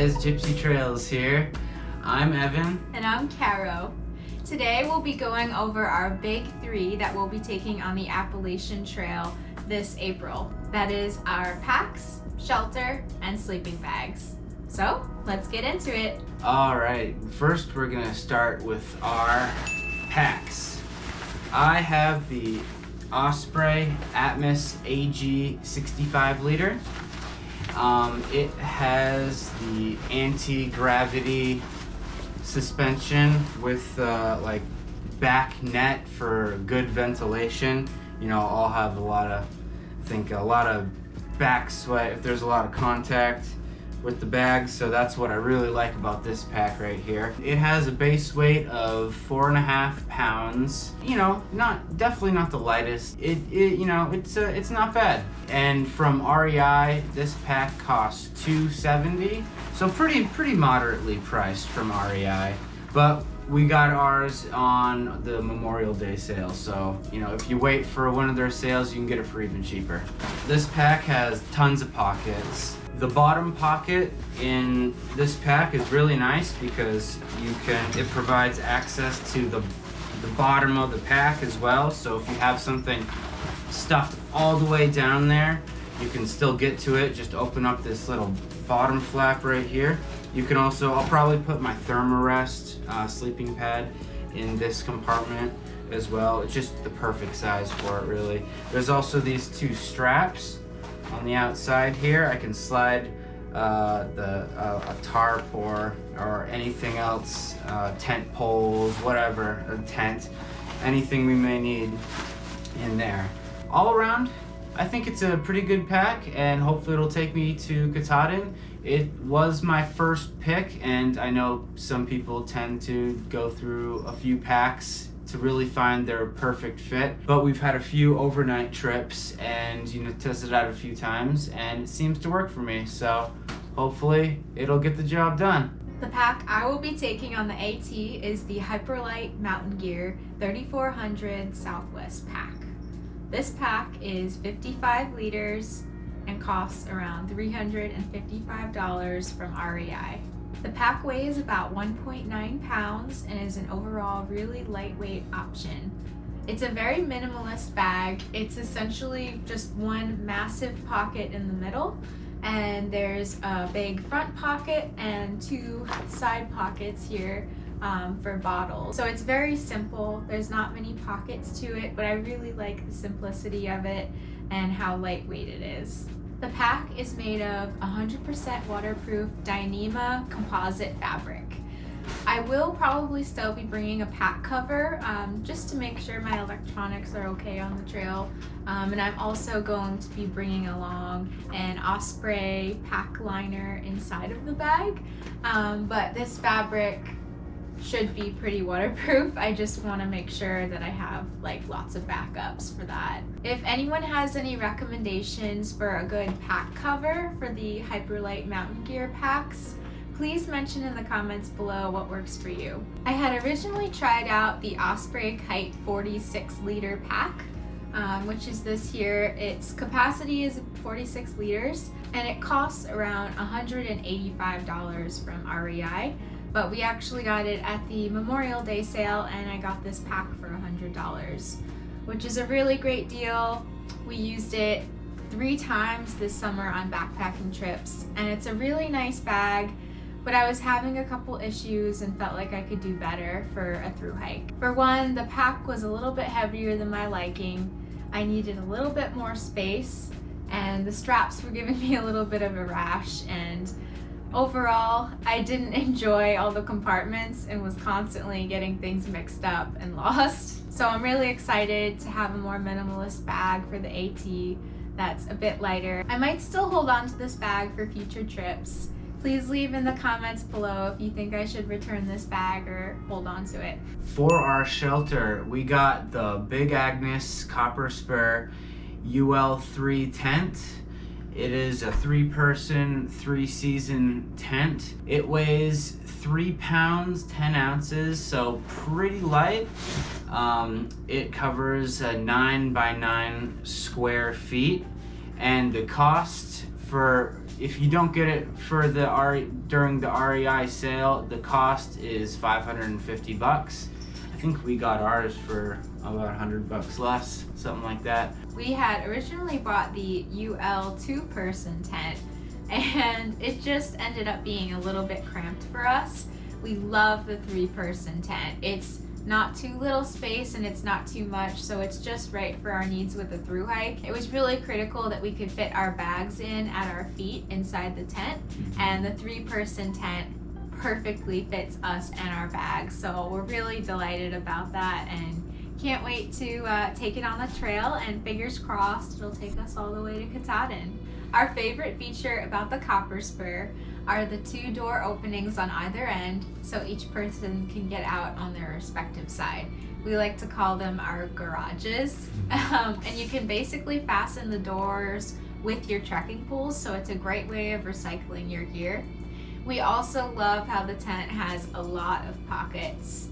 guys, Gypsy Trails here. I'm Evan. And I'm Caro. Today we'll be going over our big three that we'll be taking on the Appalachian Trail this April. That is our packs, shelter, and sleeping bags. So let's get into it. Alright, first we're gonna start with our packs. I have the Osprey ATMOS AG 65 liter. It has the anti-gravity suspension with like back net for good ventilation. You know, I'll have a lot of back sweat if there's a lot of contact with the bag, so that's what I really like about this pack right here. It has a base weight of 4.5 pounds. You know, definitely not the lightest. It's not bad. And from REI, this pack costs $270, so pretty moderately priced from REI. But we got ours on the Memorial Day sale, so you know, if you wait for one of their sales, you can get it for even cheaper. This pack has tons of pockets. The bottom pocket in this pack is really nice because it provides access to the bottom of the pack as well. So if you have something stuffed all the way down there, you can still get to it. Just open up this little bottom flap right here. You can also, I'll probably put my Therm-a-Rest sleeping pad in this compartment as well. It's just the perfect size for it, really. There's also these two straps on the outside here. I can slide a tarp or anything else, tent poles, whatever, a tent, anything we may need in there. All around, I think it's a pretty good pack, and hopefully it'll take me to Katahdin. It was my first pick, and I know some people tend to go through a few packs to really find their perfect fit, but we've had a few overnight trips and tested it out a few times, and it seems to work for me, so hopefully it'll get the job done. The pack I will be taking on the AT is the Hyperlite Mountain Gear 3400 Southwest pack. This pack is 55 liters and costs around $355 from REI. The pack weighs about 1.9 pounds and is an overall really lightweight option. It's a very minimalist bag. It's essentially just one massive pocket in the middle, and there's a big front pocket and two side pockets here for bottles. So it's very simple. There's not many pockets to it, but I really like the simplicity of it and how lightweight it is. The pack is made of 100% waterproof Dyneema composite fabric. I will probably still be bringing a pack cover just to make sure my electronics are okay on the trail. And I'm also going to be bringing along an Osprey pack liner inside of the bag. But this fabric should be pretty waterproof. I just want to make sure that I have like lots of backups for that. If anyone has any recommendations for a good pack cover for the Hyperlite Mountain Gear packs, please mention in the comments below what works for you. I had originally tried out the Osprey Kite 46 liter pack, which is this here. Its capacity is 46 liters and it costs around $185 from REI. But we actually got it at the Memorial Day sale, and I got this pack for $100, which is a really great deal. We used it 3 times this summer on backpacking trips, and it's a really nice bag, but I was having a couple issues and felt like I could do better for a thru hike. For one, the pack was a little bit heavier than my liking. I needed a little bit more space, and the straps were giving me a little bit of a rash, and overall, I didn't enjoy all the compartments and was constantly getting things mixed up and lost. So I'm really excited to have a more minimalist bag for the AT that's a bit lighter. I might still hold on to this bag for future trips. Please leave in the comments below if you think I should return this bag or hold on to it. For our shelter, we got the big AgnesCopper Spur UL3 tent. It is a 3-person, 3-season tent. It weighs 3 pounds, 10 ounces, so pretty light. It covers 9 by 9 square feet, and the cost for if you don't get it for the during the REI sale, the cost is $550. I think we got ours for about $100 less, something like that. We had originally bought the UL 2-person tent, and it just ended up being a little bit cramped for us. We love the 3-person tent. It's not too little space and it's not too much, so it's just right for our needs with the Thru-hike. It was really critical that we could fit our bags in at our feet inside the tent, and the 3-person tent perfectly fits us and our bags. So we're really delighted about that and can't wait to take it on the trail, and fingers crossed it'll take us all the way to Katahdin. Our favorite feature about the Copper Spur are the 2 door openings on either end, so each person can get out on their respective side. We like to call them our garages, and you can basically fasten the doors with your trekking poles, so it's a great way of recycling your gear. We also love how the tent has a lot of pockets.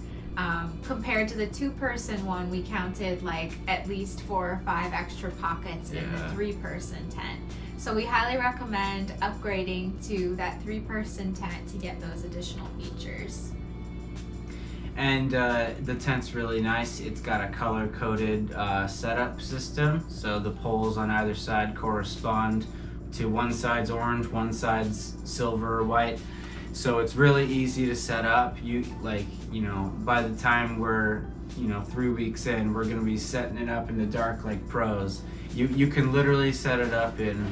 Compared to the 2-person one, we counted like at least 4 or 5 extra pockets in the 3-person tent. So we highly recommend upgrading to that 3-person tent to get those additional features. And the tent's really nice. It's got a color-coded setup system, so the poles on either side correspond to one side's orange, one side's silver or white. So it's really easy to set up. By the time we're 3 weeks in, we're gonna be setting it up in the dark like pros. You can literally set it up in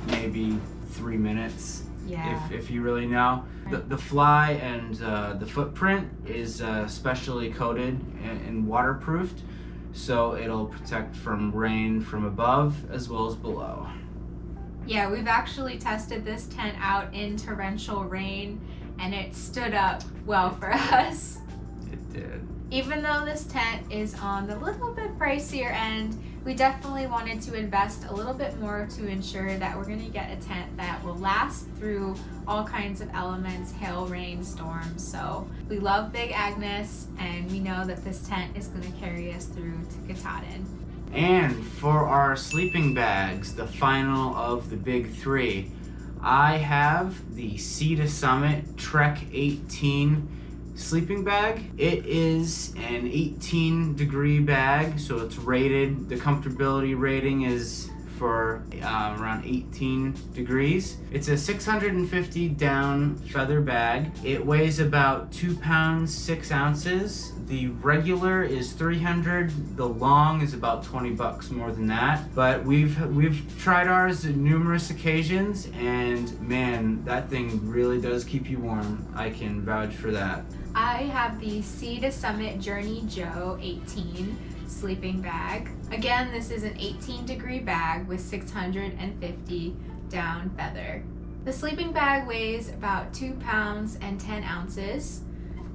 maybe 3 minutes. Yeah. If you really know. The fly and the footprint is specially coated and waterproofed, so it'll protect from rain from above as well as below. Yeah, we've actually tested this tent out in torrential rain, and it stood up well for us. It did. Even though this tent is on the little bit pricier end, we definitely wanted to invest a little bit more to ensure that we're going to get a tent that will last through all kinds of elements, hail, rain, storms. So we love Big Agnes, and we know that this tent is going to carry us through to Katahdin. And for our sleeping bags, the final of the big 3, I have the Sea to Summit Trek 18 sleeping bag. It is an 18-degree bag, so it's rated, the comfortability rating is for around 18 degrees. It's a 650 down feather bag. It weighs about 2 pounds 6 ounces. The regular is 300. The long is about $20 more than that. But we've tried ours on numerous occasions, and man, that thing really does keep you warm. I can vouch for that. I have the Sea to Summit Journey Joe 18 sleeping bag. Again, this is an 18-degree bag with 650 down feather. The sleeping bag weighs about 2 pounds and 10 ounces,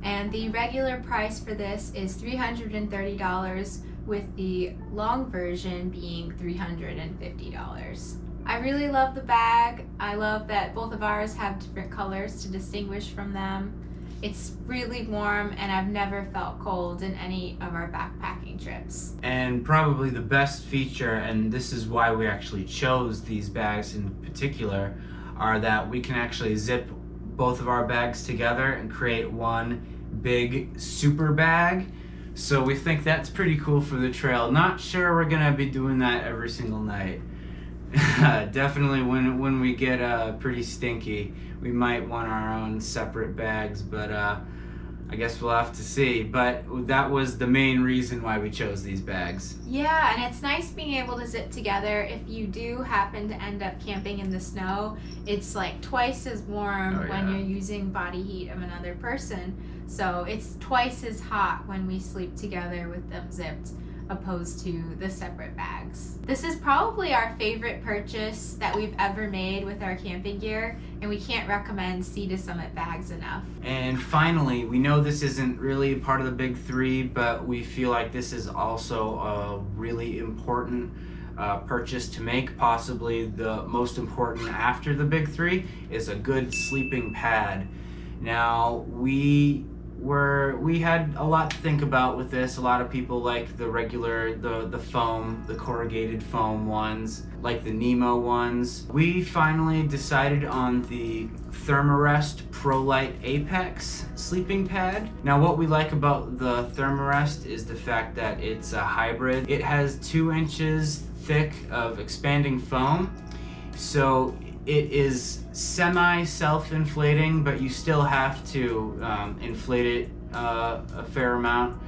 and the regular price for this is $330, with the long version being $350. I really love the bag. I love that both of ours have different colors to distinguish from them. It's really warm, and I've never felt cold in any of our backpacking trips. And probably the best feature, and this is why we actually chose these bags in particular, are that we can actually zip both of our bags together and create one big super bag. So we think that's pretty cool for the trail. Not sure we're gonna be doing that every single night. Definitely when we get pretty stinky, we might want our own separate bags, but I guess we'll have to see. But that was the main reason why we chose these bags. Yeah, and it's nice being able to zip together. If you do happen to end up camping in the snow, it's like twice as warm when you're using body heat of another person. So it's twice as hot when we sleep together with them zipped, opposed to the separate bags. This is probably our favorite purchase that we've ever made with our camping gear, and we can't recommend Sea to Summit bags enough. And finally, we know this isn't really part of the big 3, but we feel like this is also a really important purchase to make. Possibly the most important after the big 3 is a good sleeping pad. Now, we we had a lot to think about with this. A lot of people like the regular, the foam, the corrugated foam ones, like the Nemo ones. We finally decided on the Therm-a-Rest ProLite Apex sleeping pad. Now what we like about the Therm-a-Rest is the fact that it's a hybrid. It has 2 inches thick of expanding foam, so it is semi-self-inflating, but you still have to inflate it a fair amount.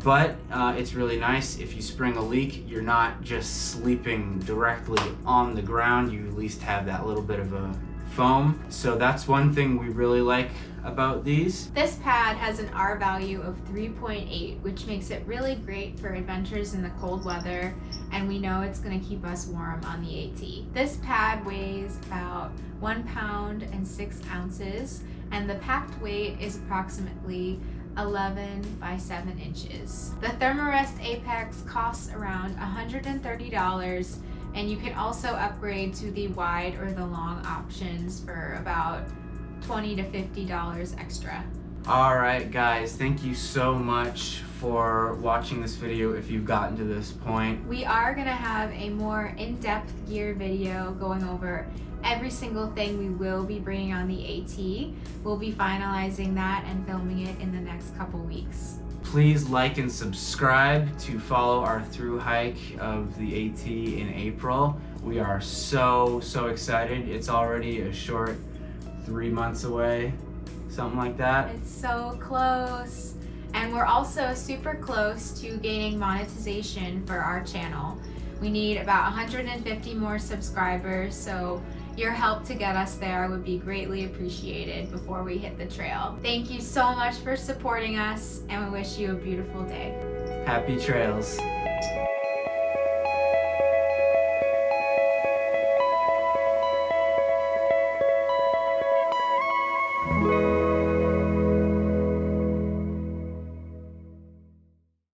But it's really nice. If you spring a leak, you're not just sleeping directly on the ground. You at least have that little bit of a foam. So that's one thing we really like about these. This pad has an R value of 3.8, which makes it really great for adventures in the cold weather, and we know it's going to keep us warm on the AT. This pad weighs about 1 pound and 6 ounces, and the packed weight is approximately 11 by 7 inches. The Therm-a-Rest Apex costs around $130, and you can also upgrade to the wide or the long options for about $20 to $50 extra. Alright guys, thank you so much for watching this video if you've gotten to this point. We are going to have a more in-depth gear video going over every single thing we will be bringing on the AT. We'll be finalizing that and filming it in the next couple weeks. Please like and subscribe to follow our through hike of the AT in April. We are so excited. It's already a short 3 months away, something like that. It's so close. And we're also super close to gaining monetization for our channel. We need about 150 more subscribers, so your help to get us there would be greatly appreciated before we hit the trail. Thank you so much for supporting us, and we wish you a beautiful day. Happy trails.